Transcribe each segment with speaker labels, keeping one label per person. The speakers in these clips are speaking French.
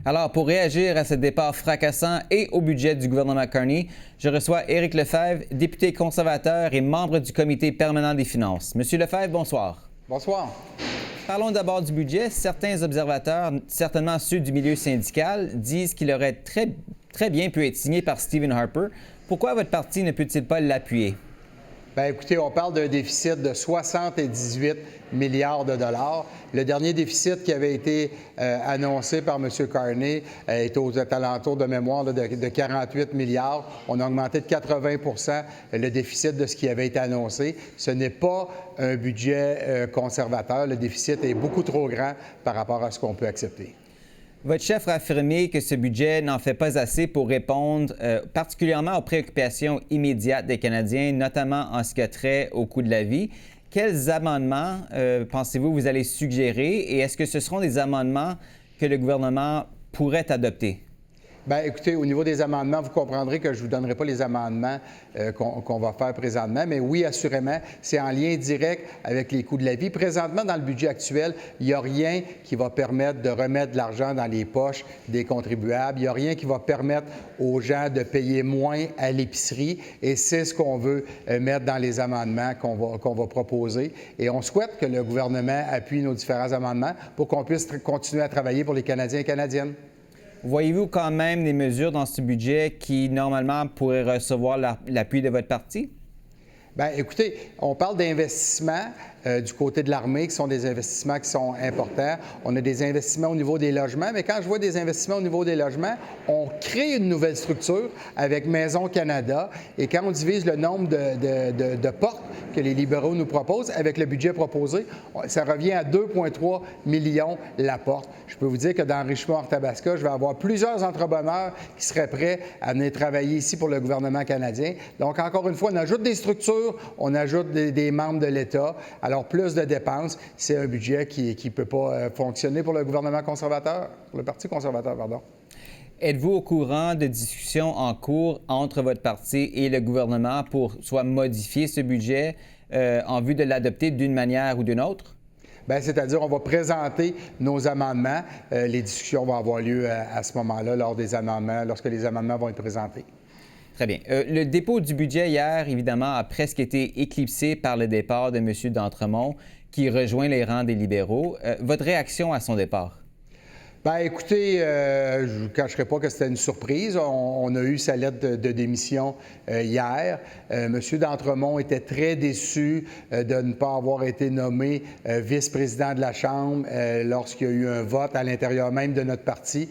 Speaker 1: Alors, pour réagir à ce départ fracassant et au budget du gouvernement Carney, je reçois Éric Lefebvre, député conservateur et membre du comité permanent des finances. Monsieur Lefebvre, bonsoir.
Speaker 2: Bonsoir.
Speaker 1: Parlons d'abord du budget. Certains observateurs, certainement ceux du milieu syndical, disent qu'il aurait très bien pu être signé par Stephen Harper. Pourquoi votre parti ne peut-il pas l'appuyer?
Speaker 2: Bien, écoutez, on parle d'un déficit de 78 milliards de dollars. Le dernier déficit qui avait été annoncé par M. Carney est aux alentours de mémoire de 48 milliards. On a augmenté de 80 le déficit de ce qui avait été annoncé. Ce n'est pas un budget conservateur. Le déficit est beaucoup trop grand par rapport à ce qu'on peut accepter.
Speaker 1: Votre chef a affirmé que ce budget n'en fait pas assez pour répondre particulièrement aux préoccupations immédiates des Canadiens, notamment en ce qui a trait au coût de la vie. Quels amendements pensez-vous vous allez suggérer et est-ce que ce seront des amendements que le gouvernement pourrait adopter?
Speaker 2: Bien, écoutez, au niveau des amendements, vous comprendrez que je ne vous donnerai pas les amendements qu'on va faire présentement, mais oui, assurément, c'est en lien direct avec les coûts de la vie. Présentement, dans le budget actuel, il n'y a rien qui va permettre de remettre de l'argent dans les poches des contribuables. Il n'y a rien qui va permettre aux gens de payer moins à l'épicerie et c'est ce qu'on veut mettre dans les amendements qu'on va proposer. Et on souhaite que le gouvernement appuie nos différents amendements pour qu'on puisse continuer à travailler pour les Canadiens et Canadiennes.
Speaker 1: Voyez-vous quand même des mesures dans ce budget qui, normalement, pourraient recevoir l'appui de votre parti?
Speaker 2: Bien, écoutez, on parle d'investissements du côté de l'armée, qui sont des investissements qui sont importants. On a des investissements au niveau des logements, mais quand je vois des investissements au niveau des logements, on crée une nouvelle structure avec Maison Canada. Et quand on divise le nombre de portes que les libéraux nous proposent avec le budget proposé, ça revient à 2,3 millions la porte. Je peux vous dire que dans Richmond-Arthabasca, je vais avoir plusieurs entrepreneurs qui seraient prêts à venir travailler ici pour le gouvernement canadien. Donc, encore une fois, on ajoute des structures, on ajoute des membres de l'État. Alors, plus de dépenses, c'est un budget qui ne peut pas fonctionner pour le gouvernement conservateur, pour le Parti conservateur, pardon.
Speaker 1: Êtes-vous au courant de discussions en cours entre votre parti et le gouvernement pour soit modifier ce budget en vue de l'adopter d'une manière ou d'une autre?
Speaker 2: Bien, c'est-à-dire, on va présenter nos amendements. Les discussions vont avoir lieu à ce moment-là, lorsque les amendements vont être présentés.
Speaker 1: Très bien. Le dépôt du budget hier, évidemment, a presque été éclipsé par le départ de M. D'Entremont, qui rejoint les rangs des libéraux. Votre réaction à son départ?
Speaker 2: Bien, écoutez, je ne vous cacherai pas que c'était une surprise. On a eu sa lettre de démission hier. M. D'Entremont était très déçu de ne pas avoir été nommé vice-président de la Chambre lorsqu'il y a eu un vote à l'intérieur même de notre parti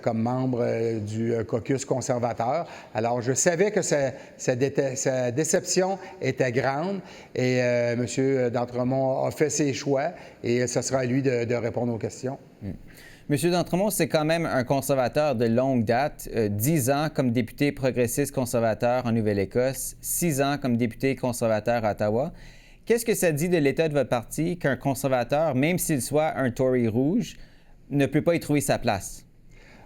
Speaker 2: comme membre du caucus conservateur. Alors, je savais que sa déception était grande et M. D'Entremont a fait ses choix et ce sera à lui de répondre aux questions.
Speaker 1: M. D'Entremont, c'est quand même un conservateur de longue date, 10 ans comme député progressiste conservateur en Nouvelle-Écosse, 6 ans comme député conservateur à Ottawa. Qu'est-ce que ça dit de l'état de votre parti qu'un conservateur, même s'il soit un Tory rouge, ne peut pas y trouver sa place?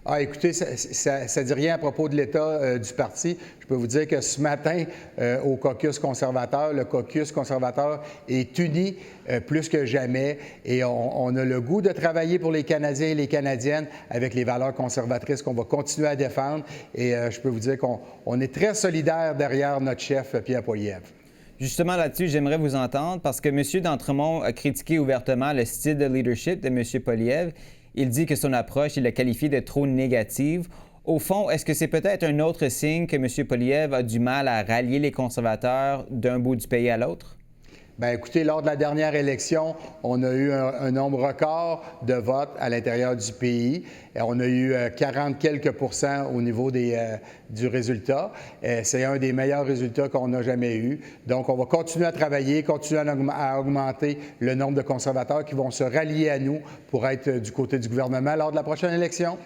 Speaker 2: Ah, écoutez, ça ne dit rien à propos de l'état du parti. Je peux vous dire que ce matin, au caucus conservateur, le caucus conservateur est uni plus que jamais et on a le goût de travailler pour les Canadiens et les Canadiennes avec les valeurs conservatrices qu'on va continuer à défendre. Et je peux vous dire qu'on est très solidaires derrière notre chef, Pierre Poilievre.
Speaker 1: Justement là-dessus, j'aimerais vous entendre parce que M. D'Entremont a critiqué ouvertement le style de leadership de M. Poilievre. Il dit que son approche, il l'a qualifiée de trop négative. Au fond, est-ce que c'est peut-être un autre signe que M. Poilievre a du mal à rallier les conservateurs d'un bout du pays à l'autre?
Speaker 2: Bien, écoutez, lors de la dernière élection, on a eu un nombre record de votes à l'intérieur du pays. Et on a eu 40 quelques % au niveau du résultat. C'est un des meilleurs résultats qu'on n'a jamais eu. Donc, on va continuer à travailler, continuer à augmenter le nombre de conservateurs qui vont se rallier à nous pour être du côté du gouvernement lors de la prochaine élection.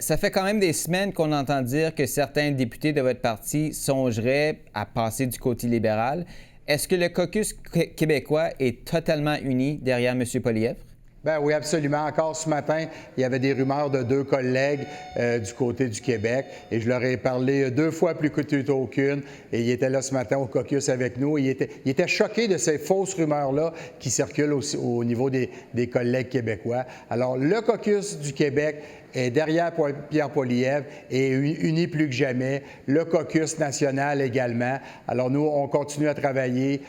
Speaker 1: Ça fait quand même des semaines qu'on entend dire que certains députés de votre parti songeraient à passer du côté libéral. Est-ce que le caucus québécois est totalement uni derrière M. Poilievre?
Speaker 2: Bien oui, absolument. Encore ce matin, il y avait des rumeurs de 2 collègues du côté du Québec et je leur ai parlé 2 fois plus tôt qu'une et il était là ce matin au caucus avec nous. Il était choqué de ces fausses rumeurs-là qui circulent au niveau des collègues québécois. Alors, le caucus du Québec est derrière Pierre Poilievre et uni plus que jamais. Le caucus national également. Alors nous, on continue à travailler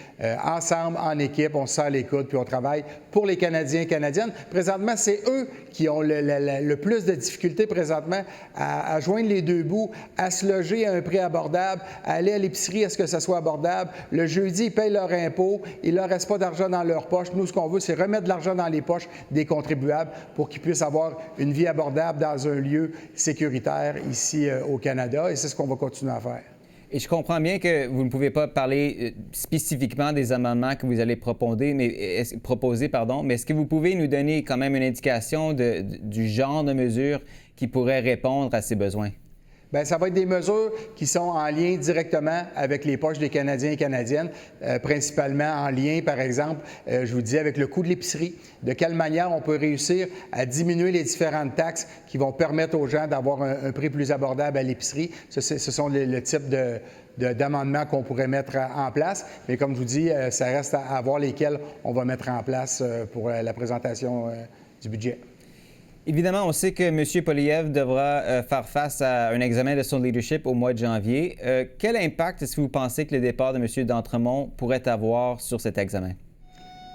Speaker 2: ensemble, en équipe, on se serre les coudes, puis on travaille pour les Canadiens et Canadiennes. Présentement, c'est eux qui ont le plus de difficultés présentement à joindre les deux bouts, à se loger à un prix abordable, à aller à l'épicerie, à ce que ça soit abordable. Le jeudi, ils payent leurs impôts, il ne leur reste pas d'argent dans leur poche. Nous, ce qu'on veut, c'est remettre de l'argent dans les poches des contribuables pour qu'ils puissent avoir une vie abordable dans un lieu sécuritaire ici au Canada, et c'est ce qu'on va continuer à faire.
Speaker 1: Et je comprends bien que vous ne pouvez pas parler spécifiquement des amendements que vous allez proposer, mais est-ce que vous pouvez nous donner quand même une indication du genre de mesures qui pourraient répondre à ces besoins?
Speaker 2: Bien, ça va être des mesures qui sont en lien directement avec les poches des Canadiens et Canadiennes, principalement en lien, par exemple, je vous dis, avec le coût de l'épicerie. De quelle manière on peut réussir à diminuer les différentes taxes qui vont permettre aux gens d'avoir un prix plus abordable à l'épicerie. Ce sont le type d'amendements qu'on pourrait mettre en place. Mais comme je vous dis, ça reste à voir lesquels on va mettre en place pour la présentation du budget.
Speaker 1: Évidemment, on sait que M. Poilievre devra faire face à un examen de son leadership au mois de janvier. Quel impact est-ce que vous pensez que le départ de M. d'Entremont pourrait avoir sur cet examen?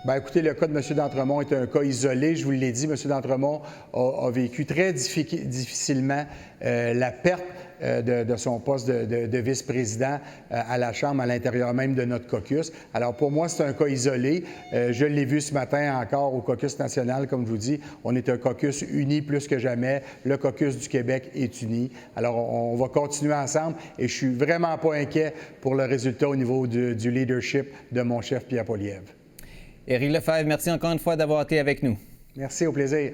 Speaker 2: Bien, écoutez, le cas de M. d'Entremont est un cas isolé. Je vous l'ai dit, M. d'Entremont a vécu très difficilement la perte de son poste de vice-président à la Chambre, à l'intérieur même de notre caucus. Alors, pour moi, c'est un cas isolé. Je l'ai vu ce matin encore au caucus national, comme je vous dis. On est un caucus uni plus que jamais. Le caucus du Québec est uni. Alors, on va continuer ensemble et je suis vraiment pas inquiet pour le résultat au niveau du leadership de mon chef Pierre Poilievre.
Speaker 1: Éric Lefebvre, merci encore une fois d'avoir été avec nous.
Speaker 2: Merci, au plaisir.